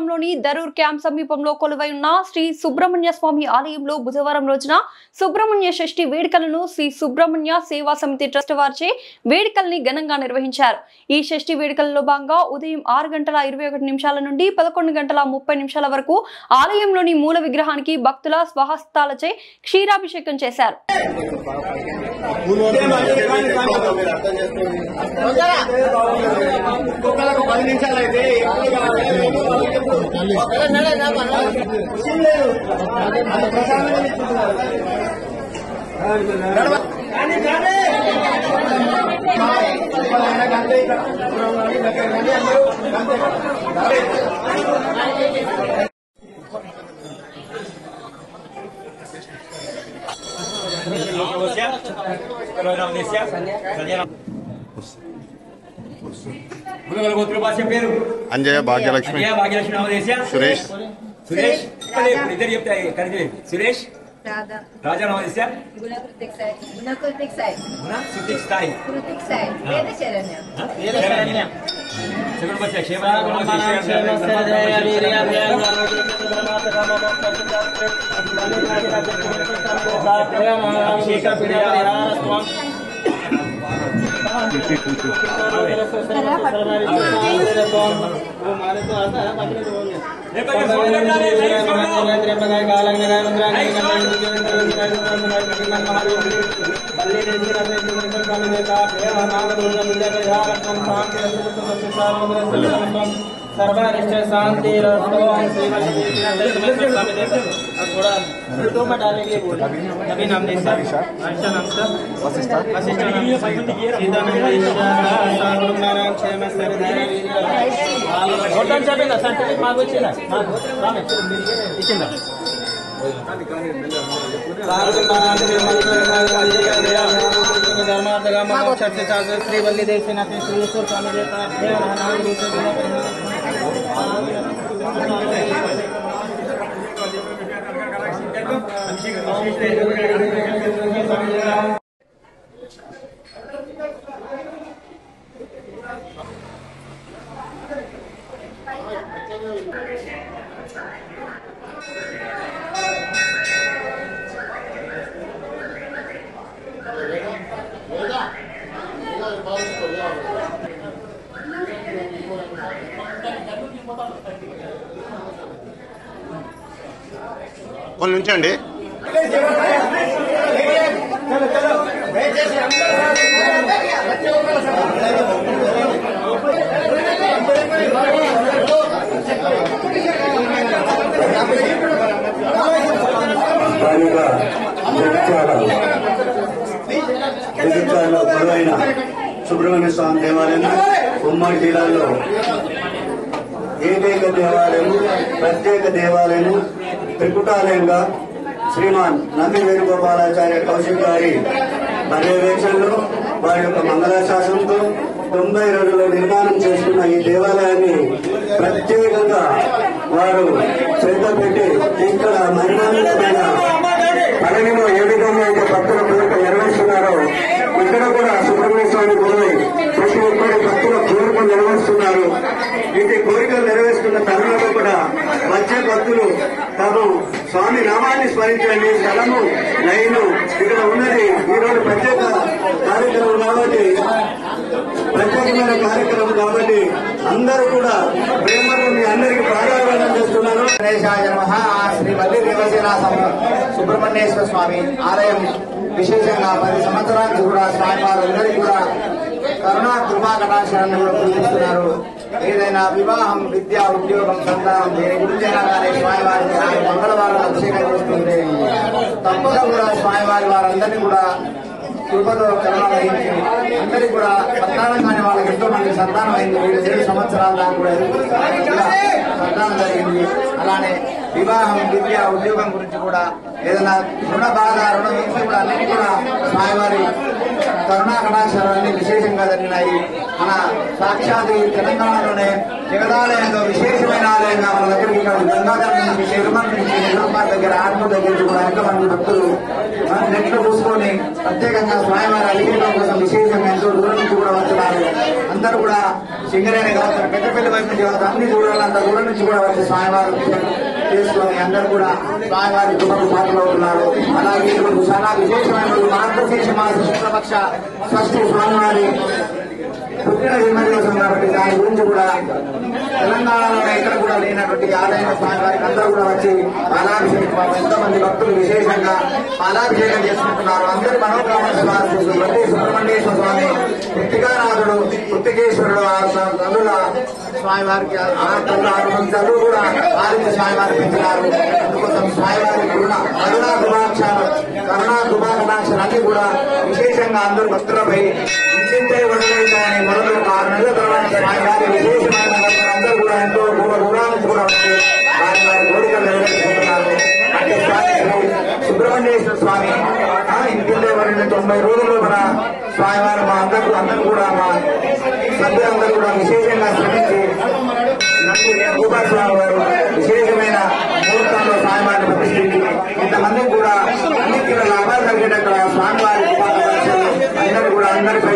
మండలంలోని దరూర్ క్యాంప్ సమీపంలో కొలువై ఉన్న శ్రీ సుబ్రహ్మణ్య స్వామి ఆలయంలో బుధవారం రోజున సుబ్రహ్మణ్య షష్ఠి వేడుకలను శ్రీ సుబ్రహ్మణ్య సేవా సమితి ట్రస్ట్ వారిచే వేడుకల్ని ఘనంగా నిర్వహించారు. ఈ షష్ఠి వేడుకలలో భాగంగా ఉదయం 6:21 నుండి 11:30 వరకు ఆలయంలోని మూల విగ్రహానికి భక్తుల స్వహస్తాలచే క్షీరాభిషేకం చేశారు. अंजय भाग्यलक्ष्मी सुरेश सुरेश इधर सुरेश राजा नवदेश्य सर्वारिष्ट शांति में डालने के लिए बोले नबी नाम वशिष्ठ श्री वल्ली देव सेनापति श्रीश्वर स्वामी देवता कौन నుంచండి సుబ్రహ్మణ్య స్వామి దేవాలయం ఉమ్మడి జిల్లాలో ఏకైక దేవాలయము, ప్రత్యేక దేవాలయము, త్రికుటాలయంగా శ్రీమాన్ నంది వేణుగోపాలాచార్య కౌశిక్ గారి పర్యవేక్షణలో వారి యొక్క మంగళాశాసనంతో 90 రోజుల్లో నిర్మాణం చేసుకున్న ఈ దేవాలయాన్ని ప్రత్యేకంగా వారు శ్రద్ధ పెట్టి ఇక్కడ మహిమాన్వితమైన పదవిలో ఏ విధంగా అయితే భక్తుల కోరిక నెరవేరుస్తున్నారో ఇక్కడ కూడా సుబ్రహ్మణ్య స్వామి గురువై ప్రతి ఒక్కరి భక్తుల కోరికలు నెరవేరుస్తున్నారు. ఇంటి కోరికలు నెరవేరుస్తున్న తరుణంలో కూడా వచ్చే భక్తులు తాము స్వామి నామాన్ని స్మరించండి, స్థలము లైను ఇక్కడ ఉన్నది. ఈరోజు ప్రత్యేక కార్యక్రమం కాబట్టి ప్రత్యేకమైన కార్యక్రమం కాబట్టి అందరూ కూడా ప్రేమలో మీ అందరికీ ప్రాధాన్యం చేస్తున్నారు. శ్రీ వల్లి దేవసేన సుబ్రహ్మణ్యేశ్వర స్వామి ఆలయం విశేషంగా 10 సంవత్సరాల నుంచి కూడా స్వామివారందరికీ కూడా కరుణా కృపా కటాక్షాన్ని కూడా పూజిస్తున్నారు. ఏదైనా వివాహం, విద్య, ఉద్యోగం, సంతానం దేని గురించి అయినా కానీ స్వామివారికి మంగళవారం అభిషేకం చేస్తుంటే తప్పగా కూడా స్వామివారి వారందరినీ కూడా కృపలో కరుణ వహించి అందరికీ కూడా సంతానం కాని వాళ్ళకి ఎంతో మంది సంతానం అయింది. 7 సంవత్సరాల దాకా కూడా సంతానం జరిగింది. అలానే వివాహం, విద్య, ఉద్యోగం గురించి కూడా ఏదైనా రుణ బాధ, రుణ విషయం కూడా అన్నిటి కూడా స్వామివారి కరుణా కటాక్షాలన్నీ విశేషంగా జరిగినాయి. మన సాక్షాత్ తెలంగాణలోనే జగదాలయంలో విశేషమైన ఆలయంగా మన దగ్గరికి ఇక్కడ గంగాధర నుంచి, తిరుమల నుంచి, నిజామాబాద్ దగ్గర, ఆత్మ దగ్గర కూడా ఎంతమంది భక్తులు నెట్లో చూసుకొని ప్రత్యేకంగా స్వామివారి అభిషేకం కోసం విశేషంగా ఎంతో దూరం నుంచి కూడా వస్తున్నారు. అందరూ కూడా సింగరేణి కావచ్చు, పెద్దపల్లి వైపు నుంచి కావచ్చు, అన్ని దూరాలు అంత దూరం నుంచి కూడా వచ్చి స్వామివారి చేసుకొని అందరూ కూడా స్వామివారి కృపకు పాత్రలవుతున్నారు. అలాగే ఇప్పుడు చాలా విశేషమైన మార్గశీర్ష మాస శుక్లపక్ష షష్ఠి స్వామివారి పుట్టిన జన్మదివసం కాబట్టి దాని గురించి కూడా తెలంగాణలో ఎక్కడ కూడా లేనటువంటి ఆలయం స్వామివారికి అందరూ కూడా వచ్చి పాలాభిషేకం, ఎంతోమంది భక్తులు విశేషంగా పాలాభిషేకం చేసుకుంటున్నారు. అందరి మనోకామన సుబ్రహ్మణ్యేశ్వర స్వామి, కృతికానాథుడు, కృతికేశ్వరుడు తల్లుల స్వామివారికి తల్లు కూడా వారికి స్వామివారికి పెంచినారు. అందుకోసం స్వామివారి కరుణా కృపాకటాక్షలు అన్ని కూడా విశేషంగా అందరూ భక్తులపై ఇంటింటే వదిలేదని మొదలు 6 నెలల తర్వాత స్వామివారి విశేషమైన అందరూ కూడా ఎంతో దూరాల నుంచి కూడా వచ్చి వారి వారి కోరికలు నెరవేర్చుకుంటున్నారు. అంటే సుబ్రహ్మణ్యేశ్వర స్వామి ఇంటింటే వదిలిన 90 రోజుల్లో మన స్వామివారు మా అందరూ కూడా మా సభ్యులందరూ కూడా విశేషంగా శ్రమించి స్వామి వారు విశేషమైన ముహూర్తంలో స్వామివారిని ప్రతిష్ఠించి ఇంతమందికి కూడా అన్నింటిలో లాభాలు కలిగేటట్టు స్వామివారి అందరూ కూడా అందరిపై